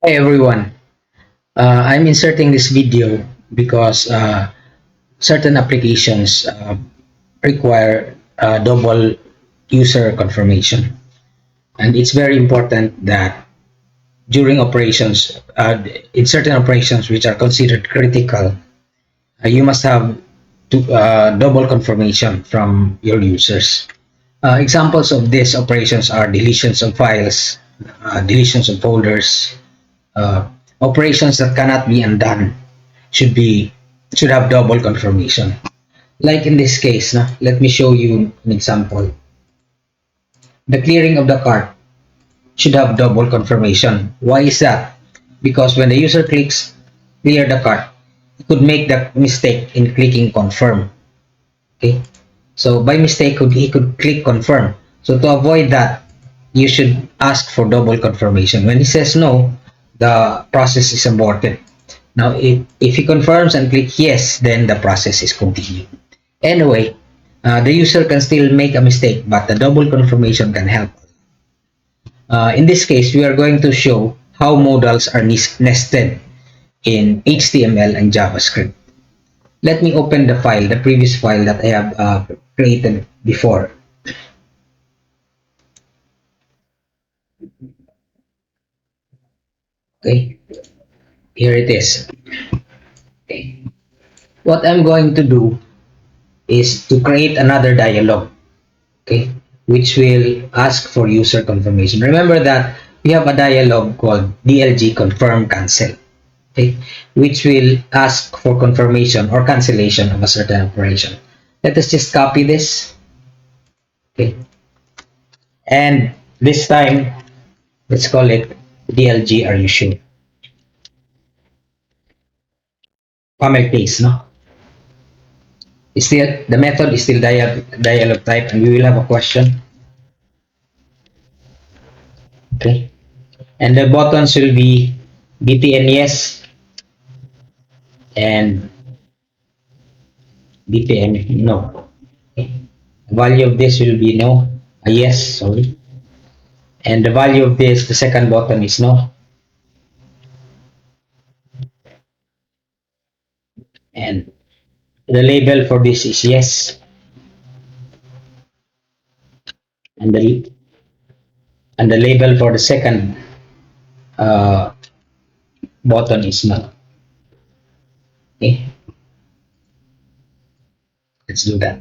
Hi everyone. I'm inserting this video because certain applications require double user confirmation, and it's very important that during operations, in certain operations which are considered critical, you must have double confirmation from your users. Examples of these operations are deletions of files, deletions of folders, uh, operations that cannot be undone should should have double confirmation. Like in this case, let me show you an example. The clearing of the cart should have double confirmation. Why is that? Because when the user clicks clear the cart, he could make the mistake in clicking confirm. Okay, so by mistake he could click confirm. So to avoid that, you should ask for double confirmation. When he says no, the process is aborted. Now, if he confirms and click yes, then the process is continued. Anyway, the user can still make a mistake, but the double confirmation can help. In this case, we are going to show how modals are nested in HTML and JavaScript. Let me open the file, the previous file that I have created before. Okay, here it is. Okay. What I'm going to do is to create another dialog, okay, which will ask for user confirmation. Remember that we have a dialog called DLG confirm cancel, okay, which will ask for confirmation or cancellation of a certain operation. Let us just copy this, okay, and this time let's call it DLG. Are you sure? Camel case, no? Still, the method is still dialog type, and we will have a question, okay, and the buttons will be btn yes and btn no. Okay. The value of this will be no, yes, sorry, and the value of this, the second button is no, and the label for this is yes, and the label for the second uh, button is no. Okay, let's do that.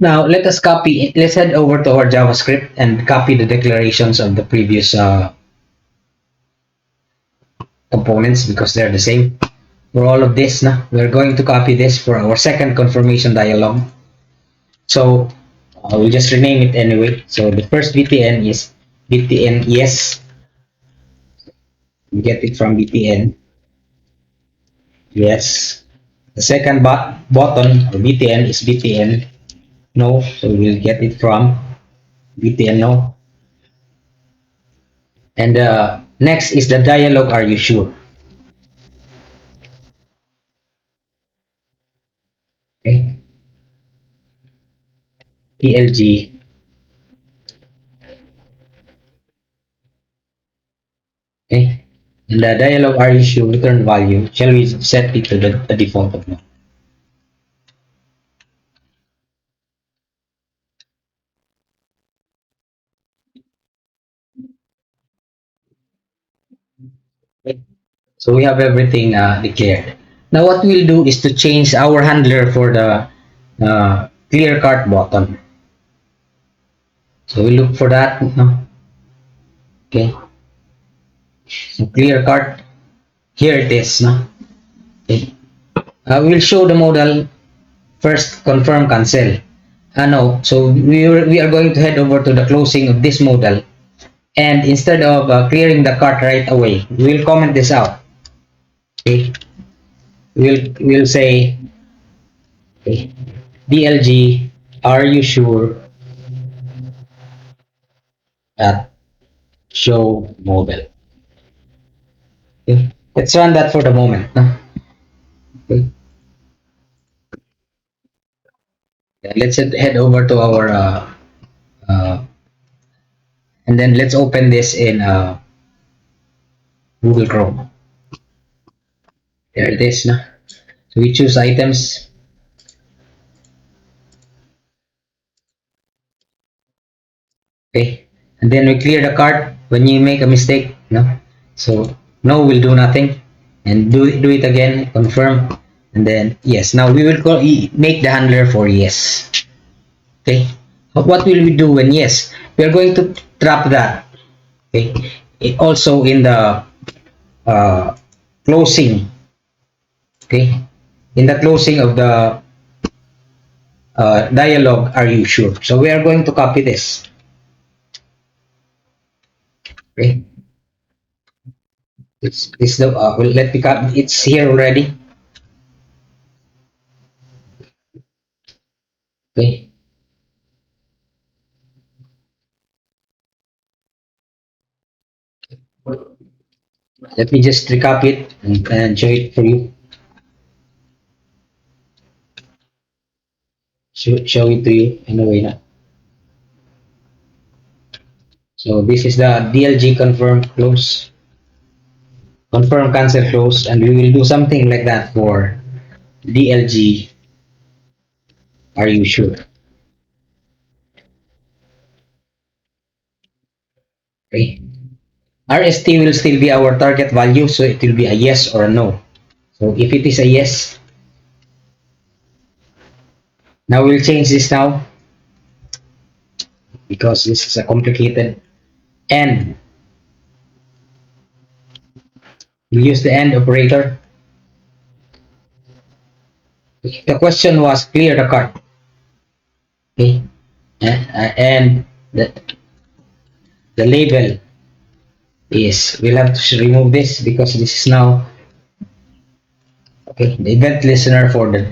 Now let us copy it. Let's head over to our JavaScript and copy the declarations of the previous components because they're the same. For all of this, we're going to copy this for our second confirmation dialog. So we'll just rename it anyway. So the first btn is btn yes. We get it from btn yes. The second button or btn is btn no. So we'll get it from btn no. And next is the dialog. Are you sure? Okay. PLG. Okay. And the dialog are you sure return value. Shall we set it to the default of no? Okay. So we have everything declared. Now what we'll do is to change our handler for the clear cart button. So we look for that. No? Okay. So clear cart. Here it is. No? Okay. We'll show the modal first confirm cancel. No. So we are going to head over to the closing of this modal. And instead of clearing the cart right away, we'll comment this out. Okay. We'll say, okay, DLG, are you sure at show modal? Okay. Let's run that for the moment. Okay. Let's head over to our uh, and then let's open this in Google Chrome. There it is. No? So we choose items. Okay, and then we clear the cart when you make a mistake. No, so no will do nothing, and do it again. Confirm, and then yes. Now we will make the handler for yes. Okay, what will we do when yes? We are going to trap that. Okay, also in the uh, closing. Okay, in the closing of the dialogue, are you sure? So we are going to copy this. Okay, it's the well, let me copy. It's here already. Okay, let me just recap it and show it for you. Show it to you in a way now. So this is the DLG confirm close, confirm cancel close, and we will do something like that for DLG. Are you sure? Okay. RST will still be our target value, so it will be a yes or a no. So if it is a yes, now we'll change this now because this is a complicated and we'll use the AND operator. The question was clear the card. Okay. And the label is, we'll have to remove this because this is now, okay, the event listener for the,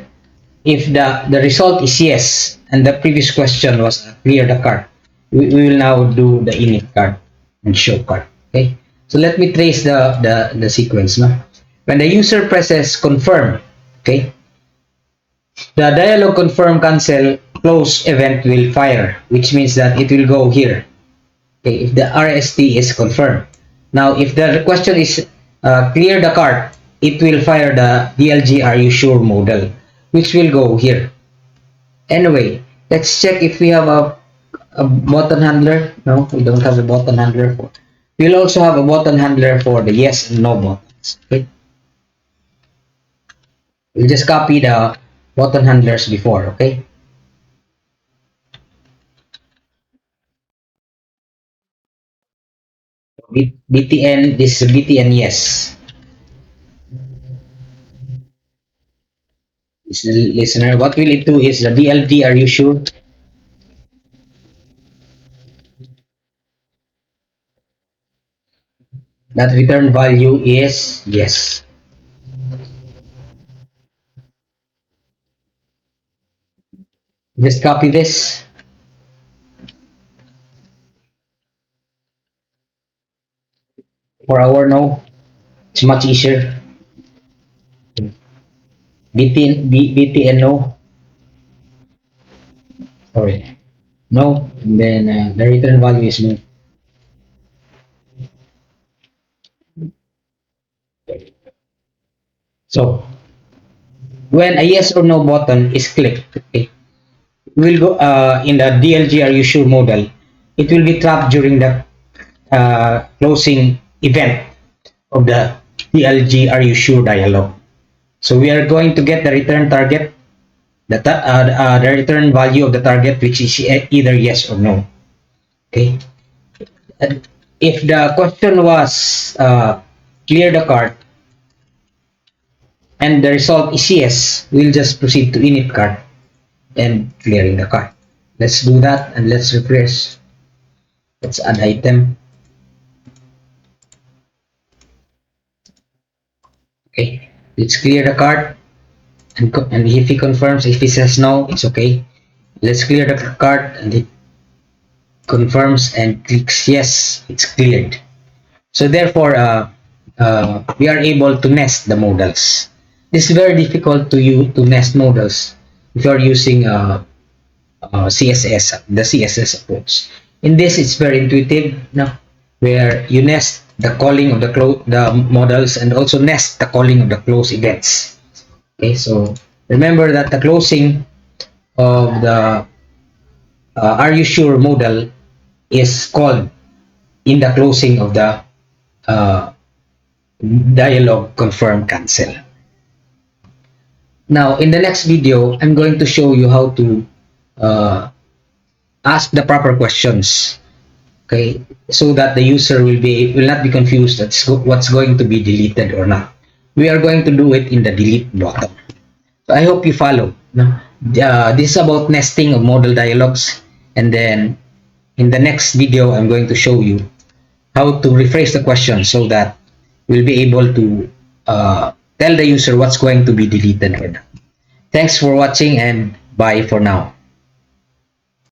if the result is yes and the previous question was clear the card, we will now do the init card and show card. Okay, so let me trace the sequence. No? When the user presses confirm, okay, the dialog confirm cancel close event will fire, which means that it will go here. Okay, if the RST is confirmed. Now, if the question is clear the cart, it will fire the DLG are you sure modal, which will go here. Anyway, let's check if we have a button handler. No, we don't have a button handler for. We'll also have a button handler for the yes and no buttons. Okay, we'll just copy the button handlers before. Okay, BTN, this is BTN yes. This is the listener. What will it do is the DLD are you sure? That return value is yes. Just copy this for our no. It's much easier. BTN no. Sorry. No. And then the return value is no. So when a yes or no button is clicked, okay, we'll go in the DLG are you sure modal. It will be trapped during the closing event of the DLG are you sure dialog. So we are going to get the return target, the return value of the target, which is either yes or no. Okay. And if the question was clear the cart and the result is yes, we'll just proceed to init cart and clearing the cart. Let's do that and let's refresh. Let's add item. Okay. Let's clear the cart and if he confirms, if he says no, it's okay. Let's clear the cart and it confirms and clicks yes, it's cleared. So therefore, we are able to nest the modals. It's very difficult to you to nest modals if you are using CSS, the CSS approach. In this, it's very intuitive, no? Where you nest the calling of the models, and also nest the calling of the close events. Okay, so remember that the closing of the are you sure modal is called in the closing of the uh, dialog confirm cancel. Now, in the next video, I'm going to show you how to uh, ask the proper questions, okay, so that the user will not be confused that's what's going to be deleted or not. We are going to do it in the delete button. So I hope you follow. No? This is about nesting of modal dialogues, and then in the next video, I'm going to show you how to rephrase the question so that we'll be able to tell the user what's going to be deleted or not. Thanks for watching and bye for now.